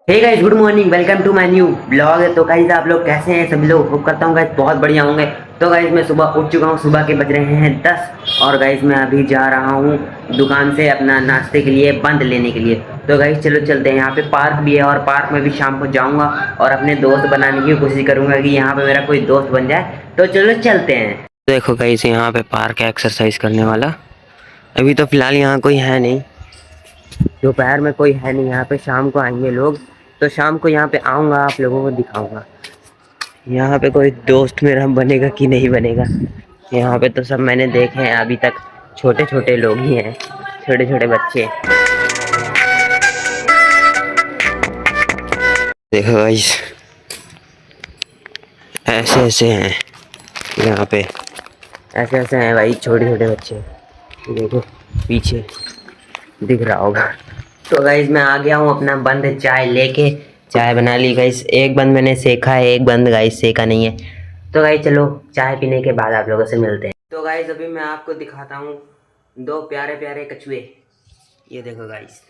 Hey guys, good morning. Welcome to my new blog. तो guys, आप लोग कैसे हैं? सभी लोग होप करता हूँ गाइस बहुत बढ़िया होंगे। तो गाइस, मैं सुबह उठ चुका हूँ। सुबह के बज रहे हैं 10 और गाइस मैं अभी जा रहा हूँ दुकान से अपना नाश्ते के लिए बंद लेने के लिए। तो गाइस चलो चलते हैं। यहाँ पे पार्क भी है और पार्क में भी शाम को जाऊँगा और अपने दोस्त बनाने की कोशिश करूँगा कि यहाँ पे मेरा कोई दोस्त बन जाए। तो चलो चलते हैं। देखो गाइस, यहाँ पे पार्क है एक्सरसाइज करने वाला। अभी तो फिलहाल यहाँ कोई है नहीं, दोपहर में कोई है नहीं। यहाँ पे शाम को आएंगे लोग, तो शाम को यहाँ पे आऊँगा, आप लोगों को दिखाऊंगा यहाँ पे कोई दोस्त मेरा बनेगा कि नहीं बनेगा। यहाँ पे तो सब मैंने देखे हैं अभी तक, छोटे छोटे लोग ही हैं, छोटे छोटे बच्चे। देखो गाइस, ऐसे ऐसे हैं यहाँ पे, ऐसे ऐसे हैं भाई, छोटे छोटे बच्चे। देखो पीछे दिख रहा होगा। तो गाइस मैं आ गया हूँ अपना बंद चाय लेके। चाय बना ली गाइस, एक बंद मैंने सेका है, एक बंद गाइस सेका नहीं है। तो गाइस चलो चाय पीने के बाद आप लोगों से मिलते हैं। तो गाइस अभी मैं आपको दिखाता हूँ दो प्यारे प्यारे कछुए। ये देखो गाइस,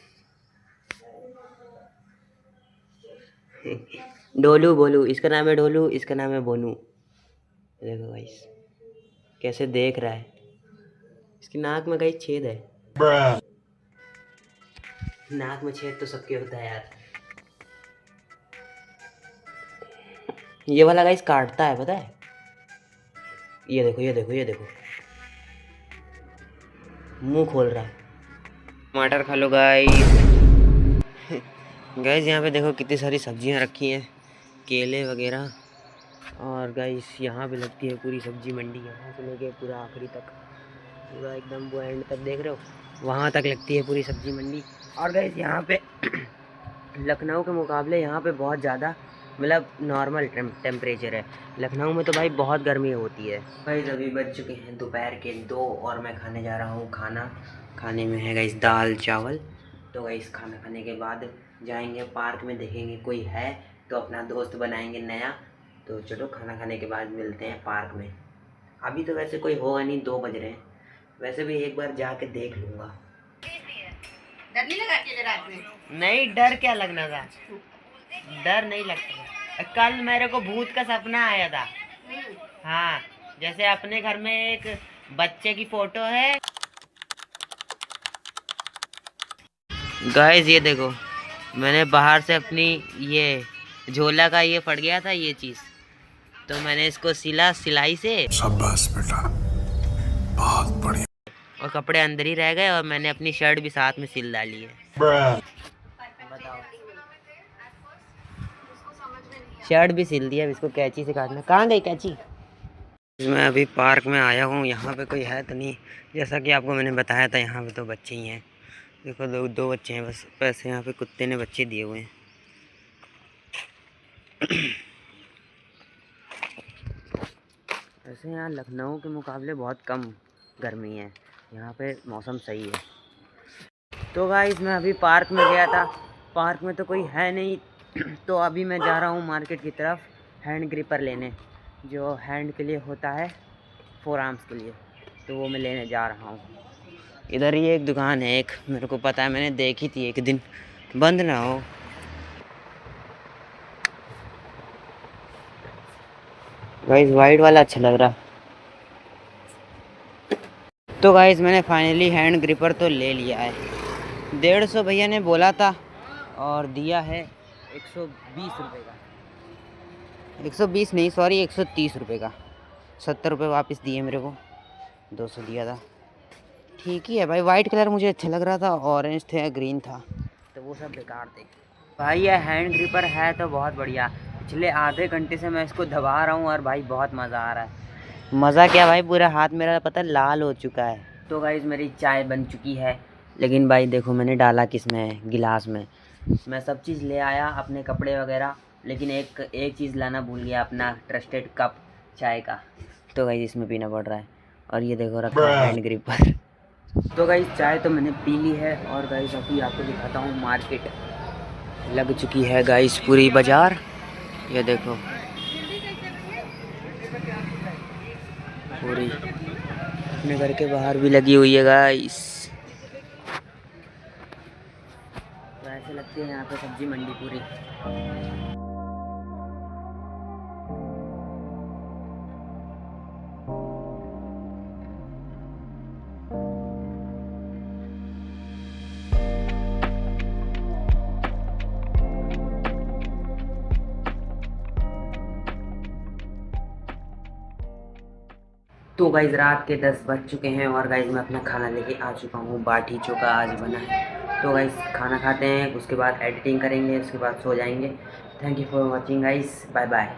डोलू बोलू, इसका नाम है डोलू, इसका नाम है बोनू। देखो गाइस कैसे देख रहा है, इसकी नाक में गाइस छेद है। नाक में छेद तो सबके होता है यार। ये वाला गाइस काटता है, पता है। ये देखो ये देखो ये देखो, मुंह खोल रहा है। टमाटर खा लो गाइस। गाइस यहाँ पे देखो कितनी सारी सब्जियाँ रखी हैं, केले वगैरह। और गाइस यहाँ पे लगती है पूरी सब्जी मंडी, यहाँ से लेके पूरा आखिरी तक, पूरा एकदम वो एंड तक देख रहे हो, वहाँ तक लगती है पूरी सब्जी मंडी। और गाइस यहाँ पे लखनऊ के मुकाबले यहाँ पे बहुत ज़्यादा मतलब नॉर्मल टेम्परेचर है। लखनऊ में तो भाई बहुत गर्मी होती है। भाई अभी बज चुके हैं दोपहर के 2 और मैं खाने जा रहा हूँ खाना। खाने में है गाइस दाल चावल। तो गाइस खाना खाने के बाद जाएंगे पार्क में, देखेंगे कोई है तो अपना दोस्त बनाएंगे नया। तो चलो खाना खाने के बाद मिलते हैं पार्क में। अभी तो वैसे कोई होगा नहीं, 2 बज रहे हैं। वैसे भी एक बार जाके देख लूँगा। डर नहीं लगा तेरे रात में? नहीं, डर क्या लगना था, डर नहीं लगता। कल मेरे को भूत का सपना आया था। हाँ, जैसे अपने घर में एक बच्चे की फोटो है। गाइस ये देखो, मैंने बाहर से अपनी ये झोला का ये फट गया था ये चीज, तो मैंने इसको सिला सिलाई से। शाबाश बेटा, बहुत बढ़िया। और कपड़े अंदर ही रह गए और मैंने अपनी शर्ट भी साथ में सिल डाली है। बताओ, शर्ट भी सिल दिया, इसको कैंची से काटना। कहाँ गई कैंची? मैं अभी पार्क में आया हूँ, यहाँ पे कोई है तो नहीं। जैसा कि आपको मैंने बताया था, यहाँ पे तो बच्चे ही हैं। देखो दो बच्चे हैं बस, पैसे यहाँ पे कुत्ते ने बच्चे दिए हुए हैं। वैसे यहाँ लखनऊ के मुकाबले बहुत कम गर्मी है, यहाँ पे मौसम सही है। तो गाइस मैं अभी पार्क में गया था, पार्क में तो कोई है नहीं। तो अभी मैं जा रहा हूँ मार्केट की तरफ हैंड ग्रिपर लेने, जो हैंड के लिए होता है, 4 आर्म्स के लिए। तो वो मैं लेने जा रहा हूँ। इधर ही एक दुकान है, एक मेरे को पता है, मैंने देखी थी एक दिन, बंद ना हो। गाइस वाइट वाला अच्छा लग रहा। तो गाइस मैंने फाइनली हैंड ग्रिपर तो ले लिया है। 150 भैया ने बोला था और दिया है 120 रुपये का। 120 नहीं, सॉरी 130 रुपये का। 70 रुपये वापस दिए मेरे को, 200 दिया था। ठीक ही है भाई, वाइट कलर मुझे अच्छा लग रहा था, ऑरेंज थे, ग्रीन था, तो वो सब बेकार थे। भाई ये हैंड ग्रिपर है तो बहुत बढ़िया। पिछले आधे घंटे से मैं इसको दबा रहा हूँ और भाई बहुत मज़ा आ रहा है। मज़ा क्या भाई, पूरा हाथ मेरा पता है लाल हो चुका है। तो गाइस मेरी चाय बन चुकी है, लेकिन भाई देखो मैंने डाला किस में, गिलास में। मैं सब चीज़ ले आया, अपने कपड़े वगैरह, लेकिन एक चीज़ लाना भूल गया, अपना ट्रस्टेड कप चाय का। तो गाइस इसमें पीना पड़ रहा है। और ये देखो रखा है हैंड ग्रिपर। तो गाइस चाय तो मैंने पी ली है और गाइस अभी आपको दिखाता हूँ मार्केट। लग चुकी है गाइस पूरी बाज़ार, ये देखो पूरी, अपने घर के बाहर भी लगी हुई है गाइस। तो ऐसे लगता देखते हैं यहाँ पे सब्जी मंडी पूरी। तो गाइज़ रात के 10 बज चुके हैं और गाइज़ मैं अपना खाना लेके आ चुका हूँ। बाटी चोखा आज बना है। तो गाइज़ खाना खाते हैं, उसके बाद एडिटिंग करेंगे, उसके बाद सो जाएंगे। Thank you for watching guys, bye bye.